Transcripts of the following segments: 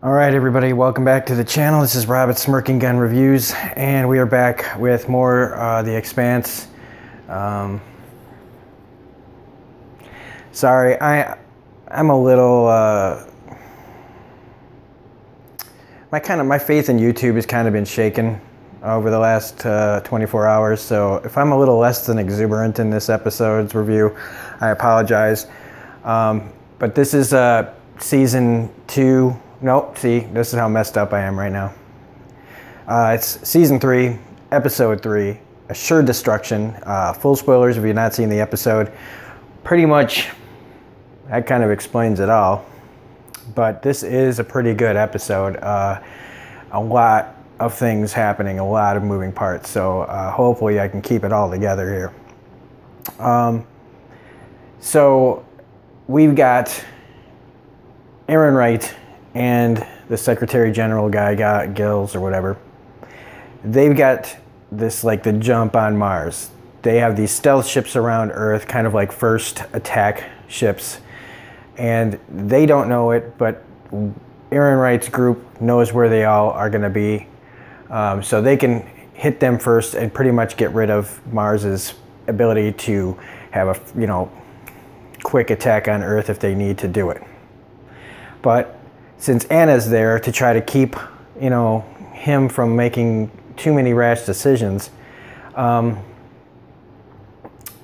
All right, everybody, welcome back to the channel. This is Rob at Smirking Gun Reviews, and we are back with more The Expanse. Sorry, I'm a little my faith in YouTube has kind of been shaken over the last 24 hours. So if I'm a little less than exuberant in this episode's review, I apologize. But this is season 2. Nope, see, this is how messed up I am right now. It's season 3, episode 3, Assured Destruction. Full spoilers if you've not seen the episode. Pretty much, that kind of explains it all. But this is a pretty good episode. A lot of things happening, a lot of moving parts. So hopefully I can keep it all together here. So we've got Aaron Wright and the Secretary General guy, Gills or whatever. They've got this, like, the jump on Mars. They have these stealth ships around Earth, kind of like first attack ships. And they don't know it, but Aaron Wright's group knows where they all are going to be. So they can hit them first and pretty much get rid of Mars's ability to have a, quick attack on Earth if they need to do it. But since Anna's there to try to keep, him from making too many rash decisions, and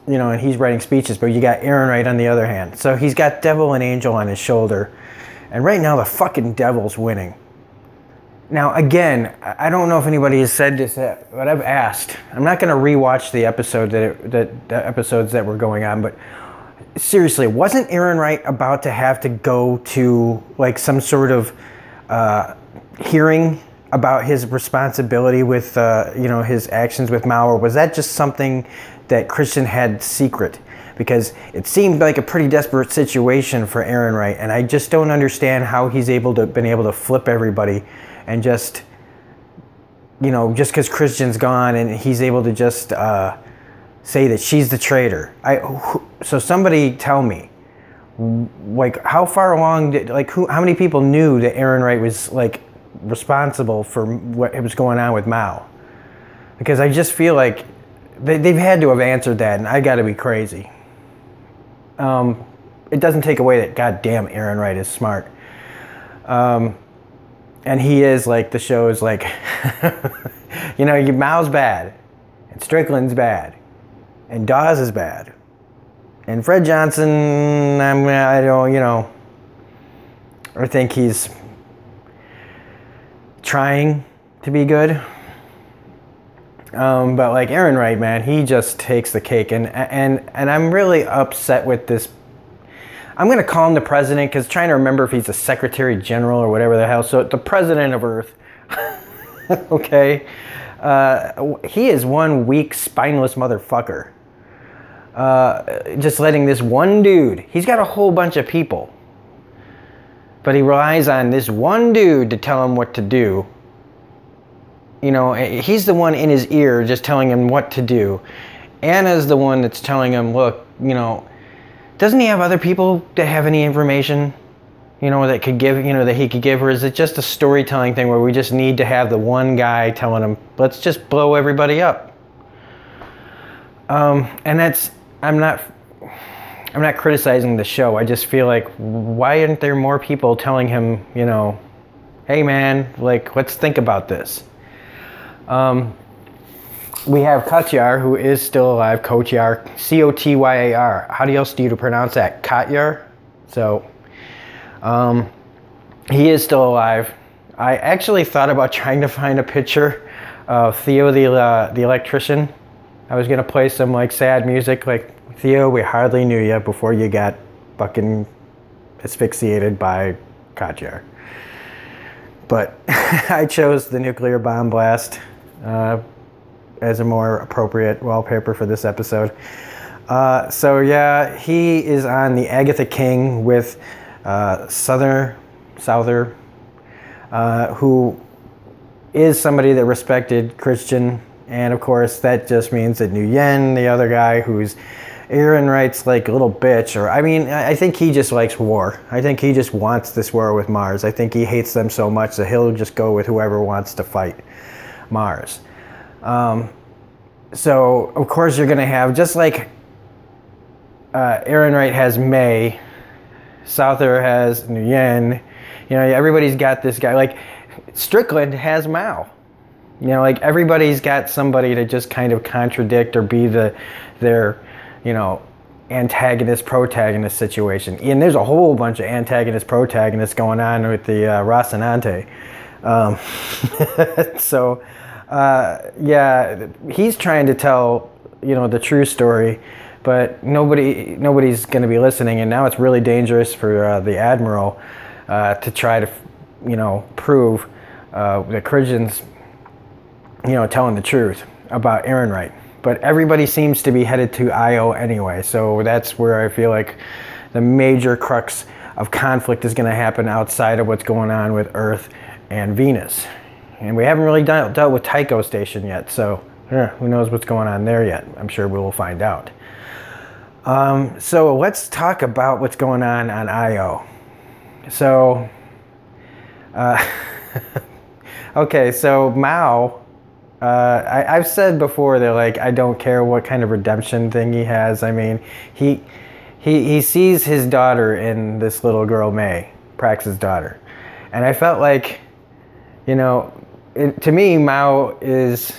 he's writing speeches, but you got Aaron Wright on the other hand. So he's got devil and angel on his shoulder. And right now the fucking devil's winning. Now, again, I don't know if anybody has said this, but I've asked. I'm not going to rewatch the episodes that were going on, but seriously, wasn't Aaron Wright about to have to go to, like, some sort of hearing about his responsibility with, his actions with Mao? Or was that just something that Christian had secret? Because it seemed like a pretty desperate situation for Aaron Wright, and I just don't understand how he's been able to flip everybody and just, just because Christian's gone and he's able to just say that she's the traitor. So somebody tell me, like, how far along how many people knew that Aaron Wright was, like, responsible for what was going on with Mao? Because I just feel like they've had to have answered that, and I got to be crazy. It doesn't take away that goddamn Aaron Wright is smart. And he is, like, the show's like, Mao's bad, and Strickland's bad, and Dawes is bad, and Fred Johnson, I think he's trying to be good. But, like, Aaron Wright, man, he just takes the cake, and I'm really upset with this. I'm going to call him the president, because trying to remember if he's the Secretary General or whatever the hell. So the president of Earth, okay? He is one weak, spineless motherfucker. Just letting this one dude, he's got a whole bunch of people, but he relies on this one dude to tell him what to do. He's the one in his ear just telling him what to do. Anna's the one that's telling him, look, doesn't he have other people that have any information, that could give, that he could give, or is it just a storytelling thing where we just need to have the one guy telling him, let's just blow everybody up? And that's, I'm not criticizing the show. I just feel like, why aren't there more people telling him, hey man, like, let's think about this. We have Kotyar, who is still alive. Kotyar, Cotyar. How else do you pronounce that? Kotyar. So, he is still alive. I actually thought about trying to find a picture of Theo the electrician. I was gonna play some, like, sad music, like, Theo, we hardly knew you before you got fucking asphyxiated by Kotyar. But I chose the nuclear bomb blast as a more appropriate wallpaper for this episode. So yeah, he is on the Agatha King with Souther, who is somebody that respected Christian, and of course that just means that Nguyen, the other guy who's Ehrenreit's like a little bitch, or I mean, I think he just likes war. I think he just wants this war with Mars. I think he hates them so much that he'll just go with whoever wants to fight Mars. So of course you're gonna have, just like Ehrenreit has May, Souther has Nguyen, you know, everybody's got this guy, like Strickland has Mao. You know, like everybody's got somebody to just kind of contradict or be their, you know, antagonist protagonist situation. And there's a whole bunch of antagonist protagonists going on with the Rocinante. So yeah, he's trying to tell, you know, the true story, but nobody's going to be listening. And now it's really dangerous for the admiral to try to, you know, prove that Christian's, you know, telling the truth about Ehrenreit. But everybody seems to be headed to Io anyway, so that's where I feel like the major crux of conflict is going to happen outside of what's going on with Earth and Venus. And we haven't really dealt with Tycho Station yet, so who knows what's going on there yet. I'm sure we will find out. So let's talk about what's going on Io. So, okay, so Mao, I've said before that, like, I don't care what kind of redemption thing he has. I mean, he sees his daughter in this little girl, May, Prax's daughter. And I felt like, you know, to me, Mao is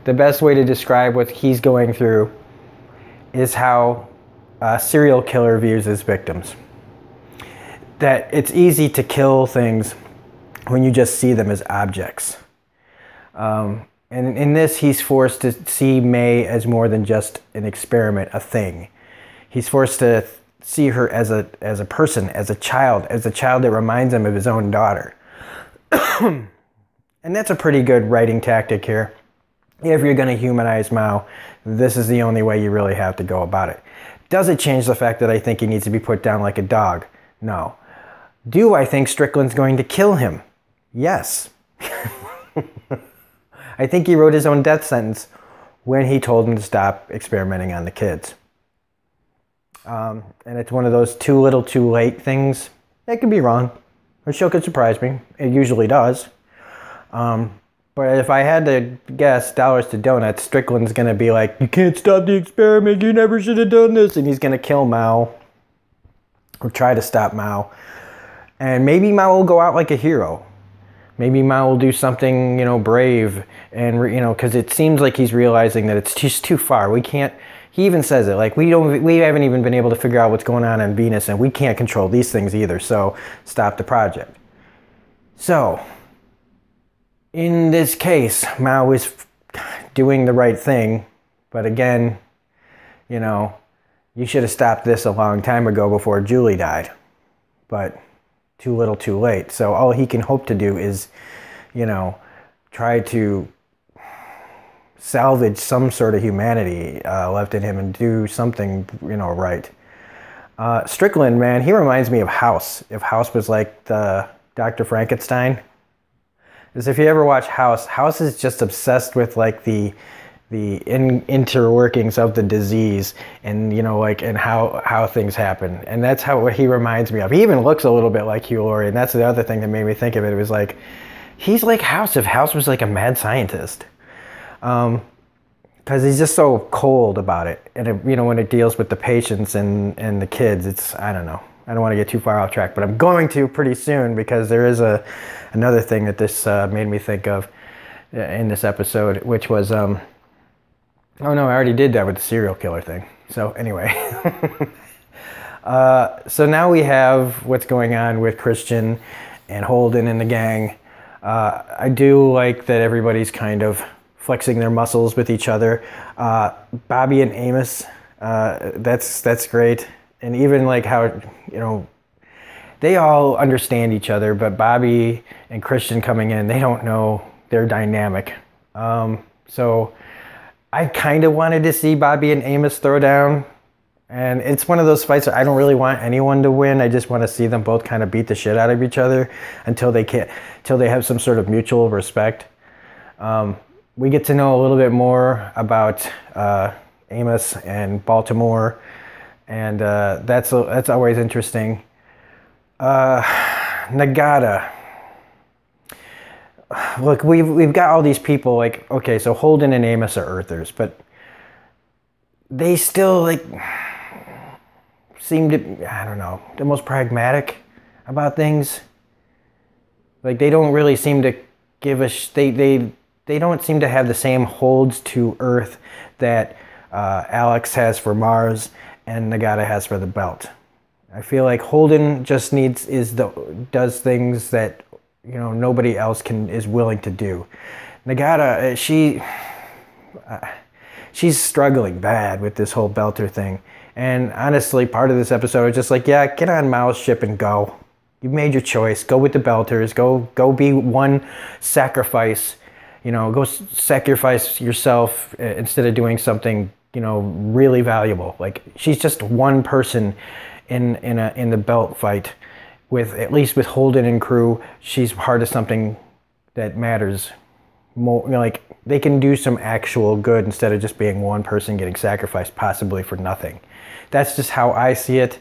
the best way to describe what he's going through is how a serial killer views his victims. That it's easy to kill things when you just see them as objects. And in this, he's forced to see May as more than just an experiment, a thing. He's forced to see her as a person, as a child that reminds him of his own daughter. And that's a pretty good writing tactic here. If you're going to humanize Mao, this is the only way you really have to go about it. Does it change the fact that I think he needs to be put down like a dog? No. Do I think Strickland's going to kill him? Yes. I think he wrote his own death sentence when he told him to stop experimenting on the kids. And it's one of those too little too late things. It could be wrong. The show could surprise me. It usually does. But if I had to guess dollars to donuts, Strickland's going to be like, you can't stop the experiment, you never should have done this. And he's going to kill Mao or try to stop Mao. And maybe Mao will go out like a hero. Maybe Mao will do something, you know, brave, and, you know, because it seems like he's realizing that it's just too far. We can't. He even says it, like, we haven't even been able to figure out what's going on Venus, and we can't control these things either. So stop the project. So in this case, Mao is doing the right thing, but again, you know, you should have stopped this a long time ago before Julie died. But too little too late. So all he can hope to do is, you know, try to salvage some sort of humanity left in him and do something, you know, right. Strickland, man, he reminds me of House. If House was like the Dr. Frankenstein. Because if you ever watch House, House is just obsessed with like the interworkings of the disease, and, you know, like, and how things happen. And that's what he reminds me of. He even looks a little bit like Hugh Laurie, and that's the other thing that made me think of it. It was like, he's like House if House was like a mad scientist. Because he's just so cold about it. And, it, you know, when it deals with the patients and the kids, it's, I don't know. I don't want to get too far off track, but I'm going to pretty soon, because there is another thing that this made me think of in this episode, which was, oh no, I already did that with the serial killer thing. So anyway. So now we have what's going on with Christian and Holden and the gang. I do like that everybody's kind of flexing their muscles with each other. Bobby and Amos, that's great. And even like how, you know, they all understand each other, but Bobby and Christian coming in, they don't know their dynamic. So I kind of wanted to see Bobby and Amos throw down. And it's one of those fights that I don't really want anyone to win. I just want to see them both kind of beat the shit out of each other until they have some sort of mutual respect. We get to know a little bit more about Amos and Baltimore, and that's always interesting. Nagata. Look, we've got all these people, like, okay, so Holden and Amos are Earthers, but they still, like, seem to, I don't know, the most pragmatic about things. Like, they don't really seem to give a they don't seem to have the same holds to Earth that Alex has for Mars and Nagata has for the belt. I feel like Holden just does things that, you know, nobody else is willing to do. Nagata, she's struggling bad with this whole Belter thing. And honestly, part of this episode is just like, yeah, get on Mao's ship and go. You've made your choice. Go with the Belters. Go be one sacrifice. You know, go sacrifice yourself instead of doing something, you know, really valuable. Like, she's just one person in the belt fight. At least with Holden and crew, she's part of something that matters more. You know, like, they can do some actual good instead of just being one person getting sacrificed, possibly for nothing. That's just how I see it.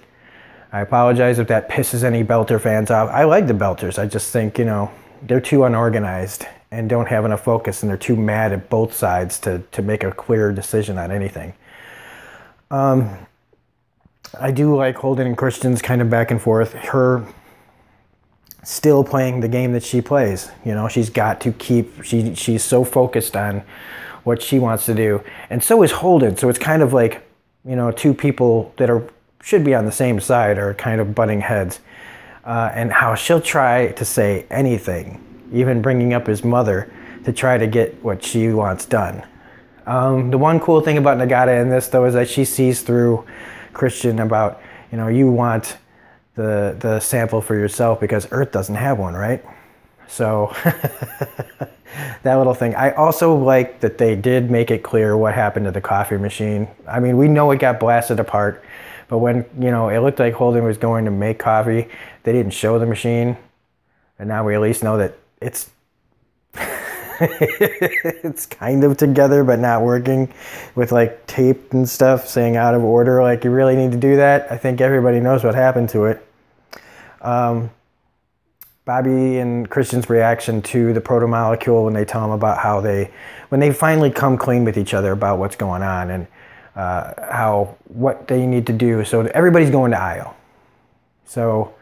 I apologize if that pisses any Belter fans off. I like the Belters. I just think, you know, they're too unorganized and don't have enough focus, and they're too mad at both sides to make a clear decision on anything. I do like Holden and Christian's kind of back and forth. Her still playing the game that she plays. You know, she's got to she's so focused on what she wants to do. And so is Holden. So it's kind of like, you know, two people that should be on the same side are kind of butting heads. And how she'll try to say anything, even bringing up his mother, to try to get what she wants done. The one cool thing about Nagata in this, though, is that she sees through Christian about, you know, you want the sample for yourself because Earth doesn't have one, right? So that little thing. I also like that they did make it clear what happened to the coffee machine. I mean, we know it got blasted apart, but when, you know, it looked like Holden was going to make coffee, they didn't show the machine, and now we at least know that it's it's kind of together but not working, with like tape and stuff saying out of order. Like, you really need to do that? I think everybody knows what happened to it. Bobby and Christian's reaction to the proto-molecule when they tell him about how when they finally come clean with each other about what's going on and what they need to do. So everybody's going to Io. So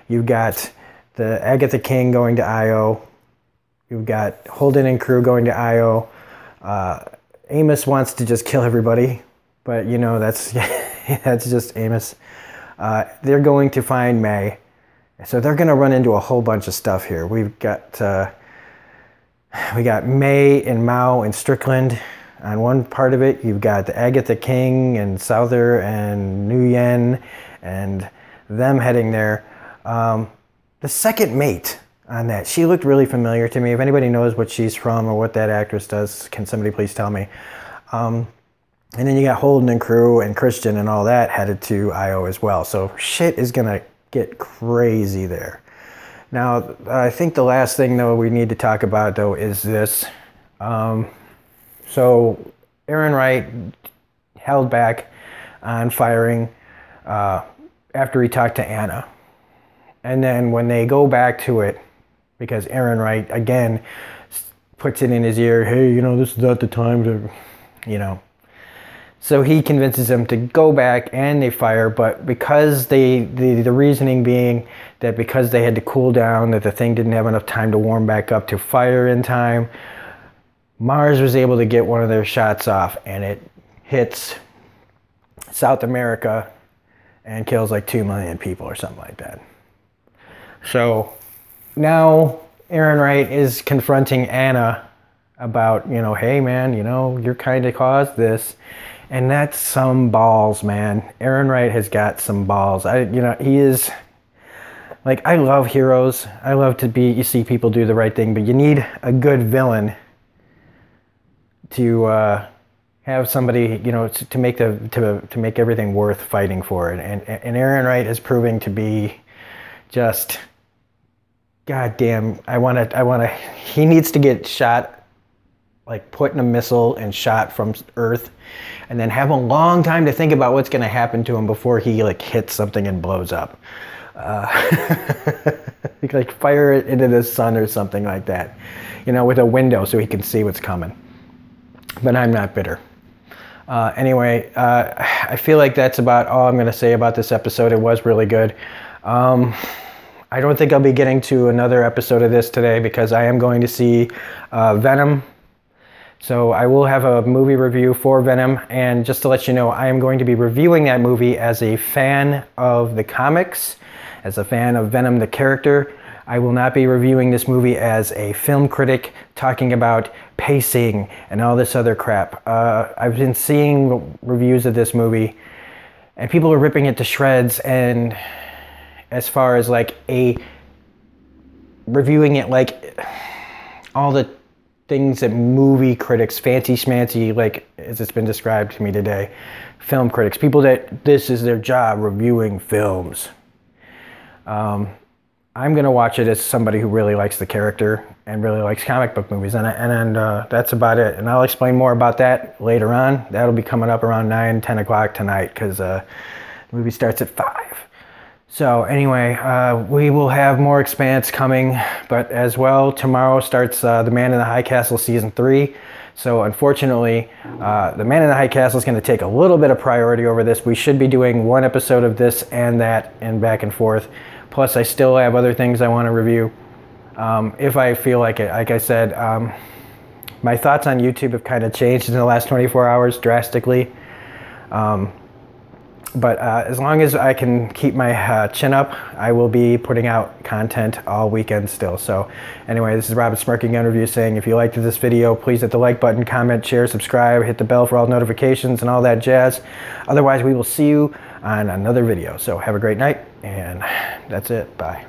you've got the Agatha King going to Io. You've got Holden and crew going to Io. Amos wants to just kill everybody, but you know, that's just Amos. They're going to find May. So they're going to run into a whole bunch of stuff here. We got May and Mao and Strickland on one part of it. You've got the Agatha King and Souther and Nguyen and them heading there. The second mate on that, she looked really familiar to me. If anybody knows what she's from or what that actress does, can somebody please tell me? And then you got Holden and crew and Christian and all that headed to Io as well. So shit is going to get crazy there. Now, I think the last thing, though, we need to talk about, though, is this. So Aaron Wright held back on firing after he talked to Anna. And then when they go back to it, because Aaron Wright, again, puts it in his ear, hey, you know, this is not the time to, you know. So he convinces them to go back and they fire, but because the reasoning being that because they had to cool down, that the thing didn't have enough time to warm back up to fire in time, Mars was able to get one of their shots off, and it hits South America and kills like 2 million people or something like that. So now Aaron Wright is confronting Anna about, you know, hey man, you know, you're kind of caused this. And that's some balls, man. Aaron Wright has got some balls. He is, like, I love heroes. I love you see people do the right thing, but you need a good villain to have somebody, you know, to make everything worth fighting for it. And Aaron Wright is proving to be just, goddamn. He needs to get shot like put in a missile and shot from Earth, and then have a long time to think about what's going to happen to him before he like hits something and blows up. You can like fire it into the sun or something like that, you know, with a window so he can see what's coming. But I'm not bitter. Anyway, I feel like that's about all I'm going to say about this episode. It was really good. I don't think I'll be getting to another episode of this today because I am going to see Venom. So I will have a movie review for Venom, and just to let you know, I am going to be reviewing that movie as a fan of the comics, as a fan of Venom the character. I will not be reviewing this movie as a film critic talking about pacing and all this other crap. I've been seeing reviews of this movie and people are ripping it to shreds, and as far as like reviewing it like all the things that movie critics, fancy schmancy, like as it's been described to me today, film critics, people that this is their job, reviewing films. I'm going to watch it as somebody who really likes the character and really likes comic book movies, and that's about it. And I'll explain more about that later on. That'll be coming up around 9, 10 o'clock tonight because the movie starts at 5. So anyway, we will have more Expanse coming, but as well, tomorrow starts The Man in the High Castle Season 3. So unfortunately, The Man in the High Castle is going to take a little bit of priority over this. We should be doing one episode of this and that and back and forth. Plus, I still have other things I want to review if I feel like it. Like I said, my thoughts on YouTube have kind of changed in the last 24 hours drastically. But as long as I can keep my chin up, I will be putting out content all weekend still. So anyway, this is Robert Smirking Gun Review saying if you liked this video, please hit the like button, comment, share, subscribe, hit the bell for all notifications and all that jazz. Otherwise, we will see you on another video. So have a great night, and that's it. Bye.